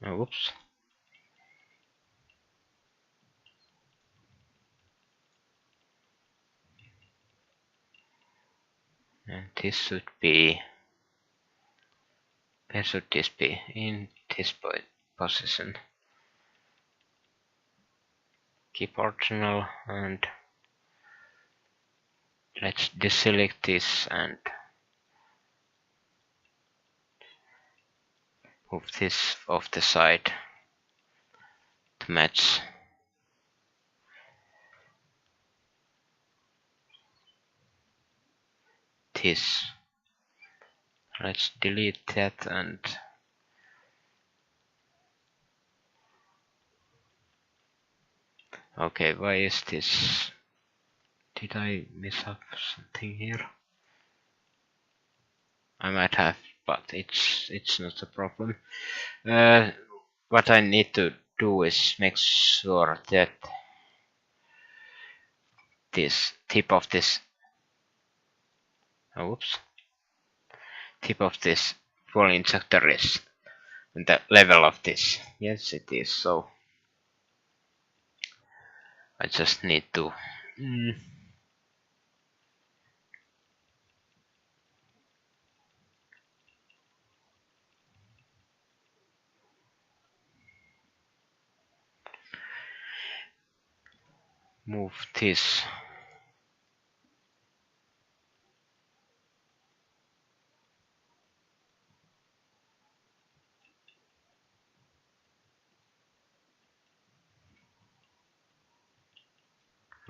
Oh, whoops. And this should be, where should this be? In this position. Keep original, and let's deselect this and move this off the side to match. This. Let's delete that and okay, why is this? Did I miss up something here? I might have, but it's not a problem. What I need to do is make sure that this tip of this, oops, tip of this fuel injector is the level of this. Yes, it is. So I just need to move this.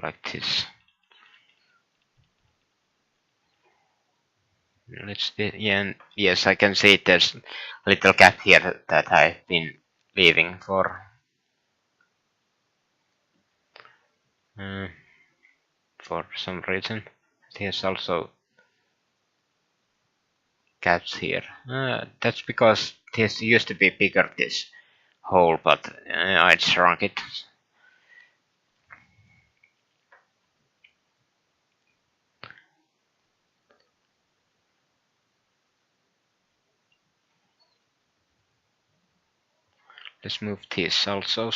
Like this. Let's do, yeah, and yes, I can see there's a little gap here that I've been leaving uh, for some reason. There's also gaps here. That's because this used to be bigger, this hole, but I shrunk it. Let's move this also.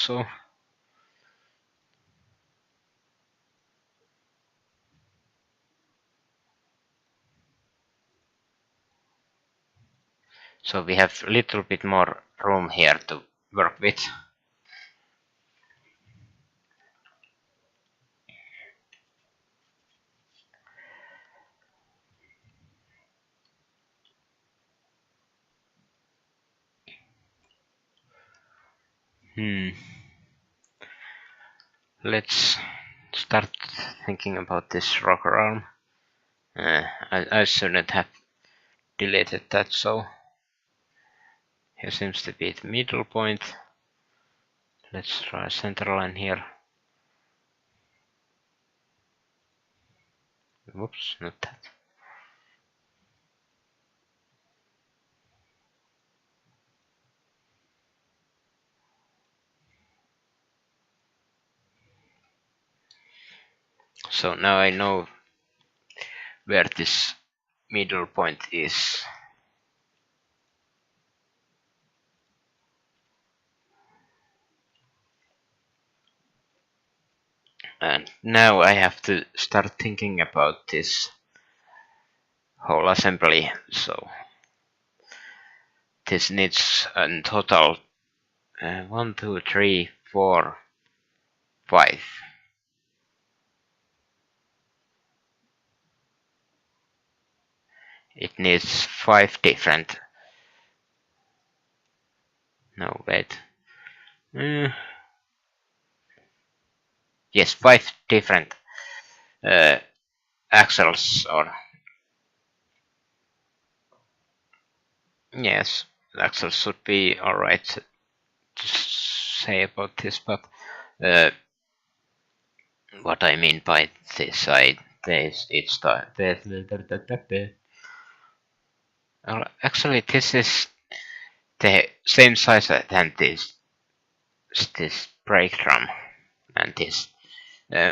So we have a little bit more room here to work with. Let's start thinking about this rocker arm. I shouldn't have deleted that, so here seems to be the middle point. Let's try a center line here. Whoops, not that. So now I know where this middle point is. And now I have to start thinking about this whole assembly. So this needs a total 1, 2, 3, 4, 5. It needs 5 different. No, wait. Yes, 5 different axles, or yes, axles should be alright to say about this, but what I mean by this, actually this is the same size than this brake drum and this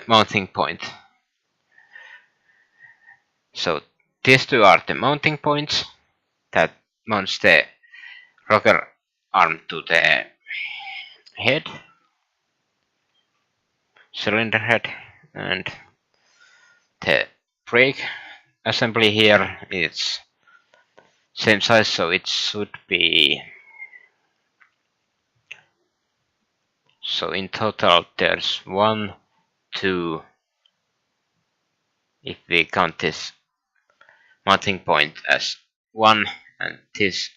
mounting point. So these two are the mounting points that mounts the rocker arm to the head, cylinder head, and the brake assembly here is same size, so it should be, so in total there's 1, 2, if we count this mounting point as 1 and this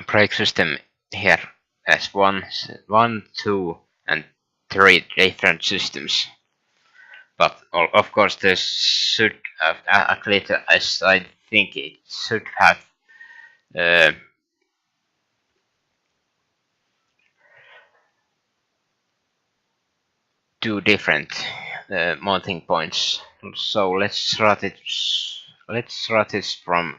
brake system here as 1, 2 and 3 different systems. But of course this should have, at least as I think it should have two different mounting points. So let's start it. Let's start this from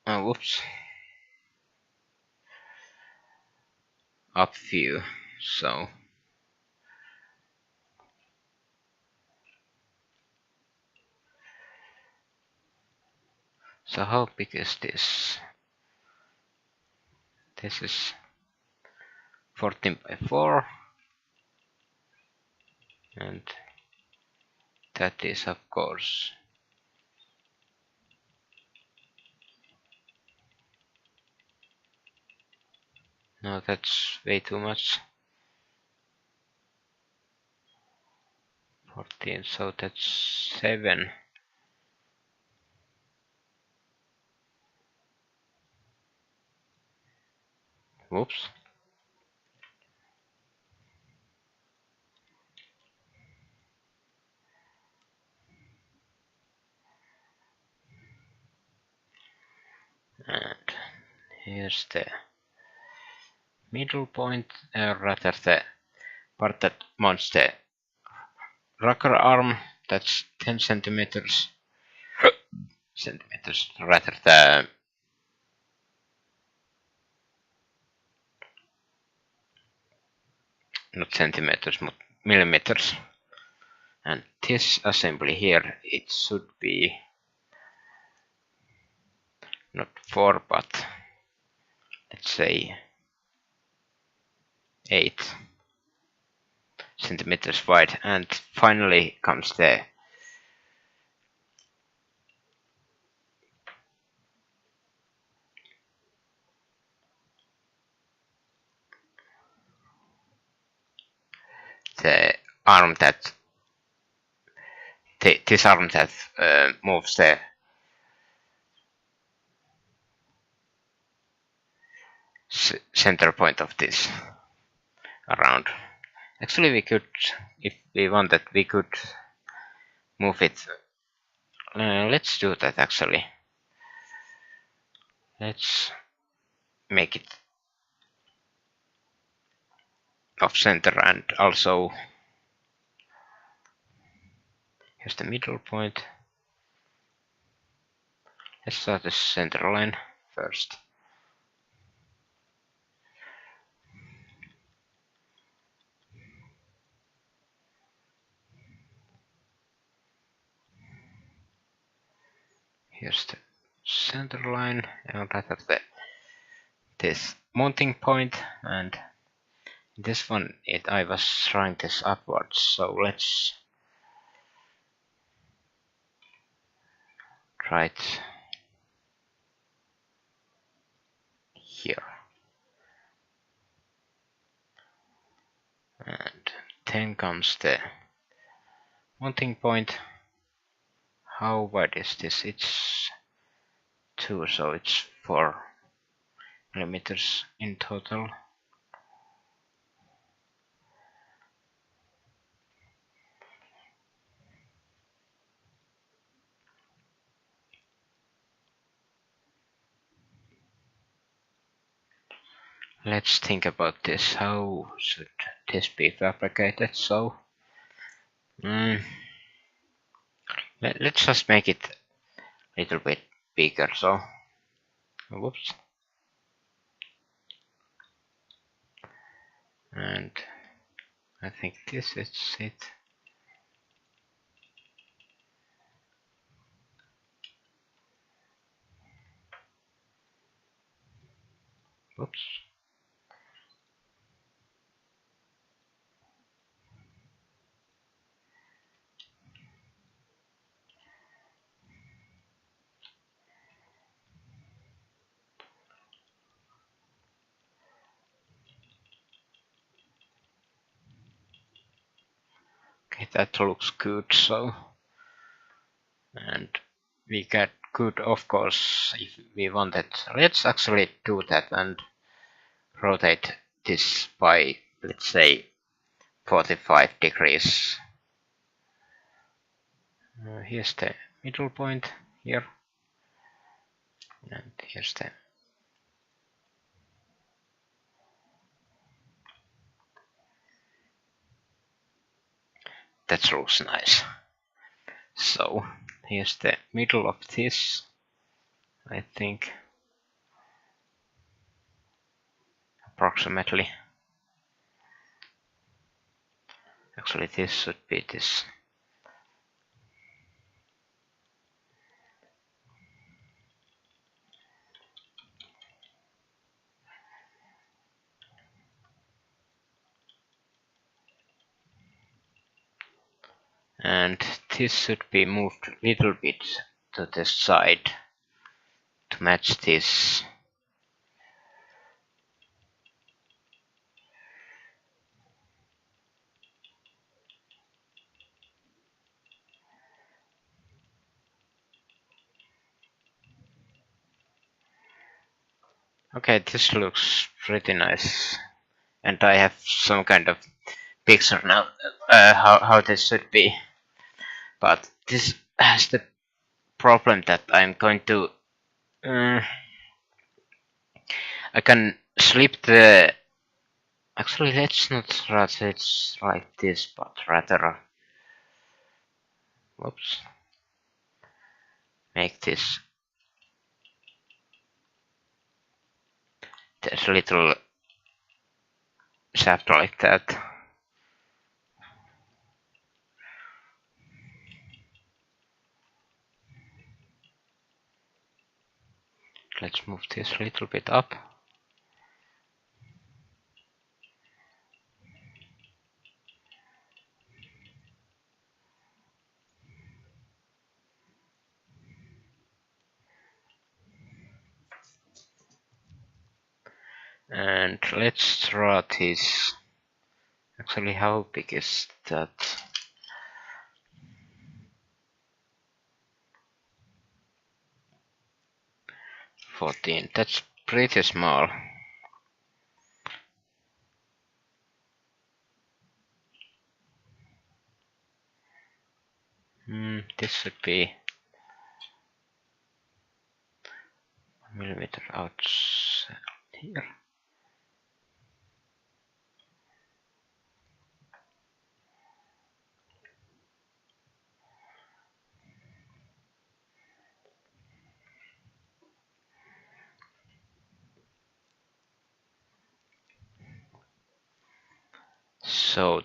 whoops, up view. So how big is this? This is 14 by 4, and that is of course, no, that's way too much. 14, so that's 7. Whoops. And here's the middle point, rather the part that mounts the rocker arm. That's 10 centimeters. Rather the not centimeters, but millimeters. And this assembly here, it should be not 4, but let's say 8 centimeters wide. And finally comes the arm that this arm that moves the center point of this around. Actually, we could, if we wanted, we could move it. Let's do that actually. Let's make it off center, and also here's the middle point. Let's start the center line first. Here's the center line, and rather this mounting point, and this one I was trying this upwards, so let's try it here. And then comes the mounting point. How wide is this? It's 2, so it's 4 millimeters in total. Let's think about this. How should this be fabricated? So let's just make it a little bit bigger. So whoops. And I think this is it. Oops. Okay, that looks good. So, and we get good, of course, if we wanted. Let's actually do that and rotate this by, let's say, 45 degrees. Here's the middle point here, and here's the that looks nice. So here's the middle of this, I think, approximately. Actually, this should be this. And this should be moved a little bit to the side to match this. Okay, this looks pretty nice. And I have some kind of picture now how this should be. But this has the problem that I'm going to I can slip the. Actually, let's not write it like this, but rather, whoops, make this this little shaft like that. Let's move this a little bit up. And let's draw this. Actually, how big is that? $14. That's pretty small. This should be 1 millimeter outside here. So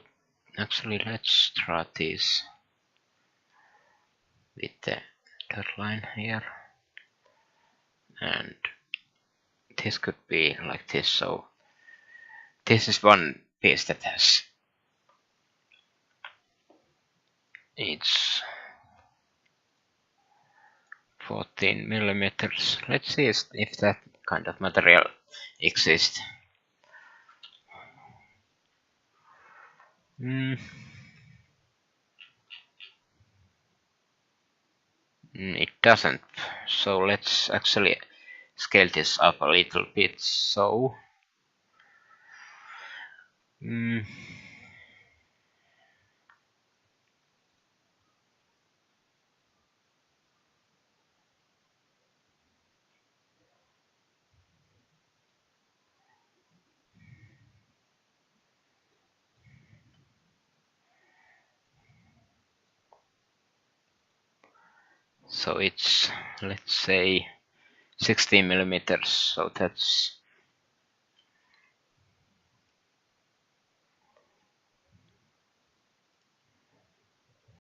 actually, let's draw this with the dot line here, and this could be like this. So this is one piece that has it's 14 millimeters. Let's see if that kind of material exists. It doesn't. So let's actually scale this up a little bit. So it's, let's say, 16 millimeters. So that's